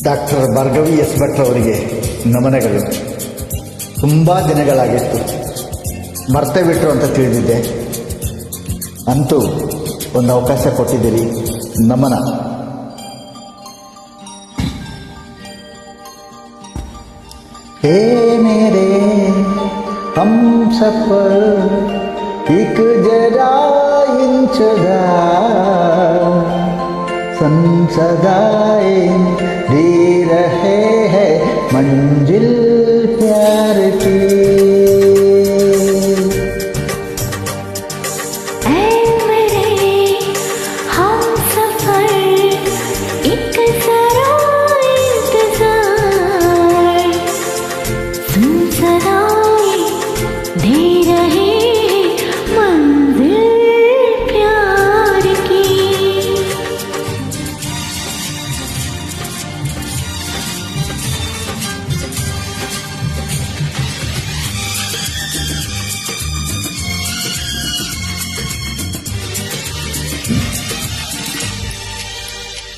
Doctor Bhargavi S Bhat ಅವರಿಗೆ ನಮನಗಳು. ತುಂಬ ದಿನಗಳಾಗಿತ್ತು, ಮರ್ತೇ ಬಿಟ್ಟರು ಅಂತ ತಿಳಿದಿದ್ದೆ. ಅಂತೂ ಒಂದು ಅವಕಾಶ ಕೊಟ್ಟಿದ್ದೀರಿ, ನಮನ. ಹೇ ಮೇರೆ ಹಮ್ ಸಫರ್ एक जरा इंतजार संसदाए दे रहे हैं मंजिल प्यार की.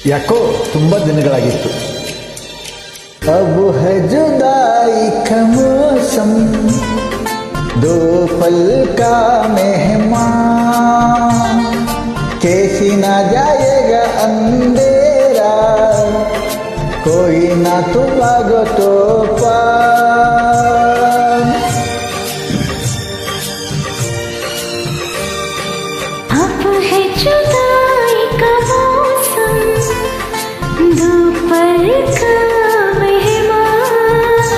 ಯಾಕೋ ತುಂಬ ದಿನಗಳಾಗಿತ್ತು. अब है जुदाई का मौसम दो पल का मेहमान कैसी ना जाएगा अंधेरा कोई ना तू भागो तो पार. अब है जुदाई का मौसम दो पल का मेहमान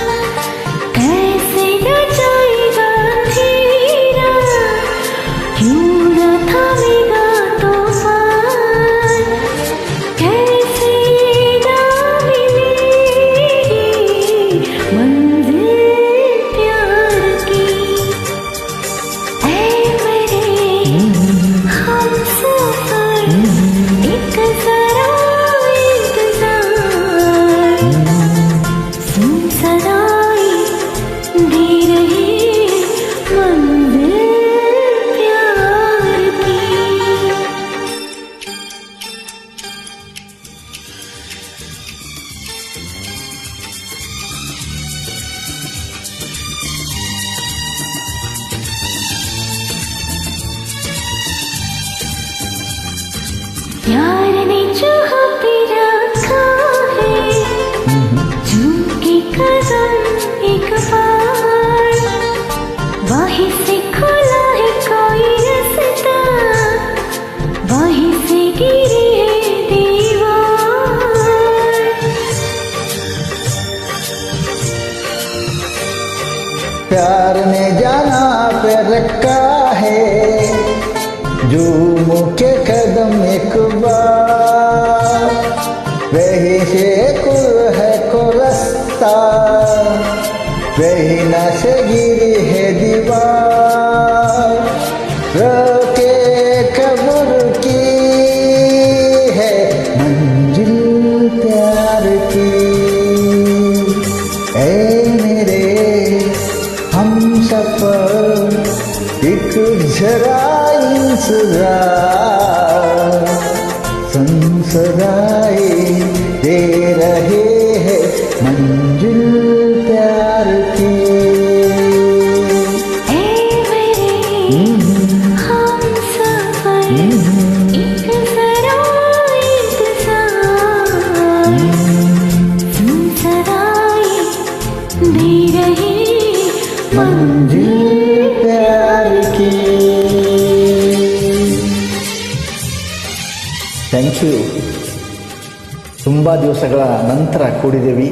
कैसे न जाएगा अंधेरा क्यों न थमेगा तूफान कैसे न मिलेगी मंजिल प्यार की. ऐ मेरे हमसफर एक जरा इंतजार सुन सदाई दे रही मंजिल प्यार की. प्यार ने जहाँ पे रखा है झुमके कदम एक बार वहीं से खुला है कोई रास्ता वहीं से गिरी है दीवार. प्यार ने जाना पे रखा है झूम के कदम एक बार वही से कुल है को रास्ता वही न से गिरी है दीवार रोके कब्र की है मंजिल प्यार की. ऐ मेरे हम सफर एक जरा इंतजार संसदाए दे रहे हैं मंजिल प्यार की. ऐ मेरे हमसफर एक जरा इंतजार सुन सदाई दे रही मंजिल प्यार की. Thank you. ತುಂಬ ದಿವಸಗಳ ನಂತರ ಕೂಡಿದ್ದೇವೆ.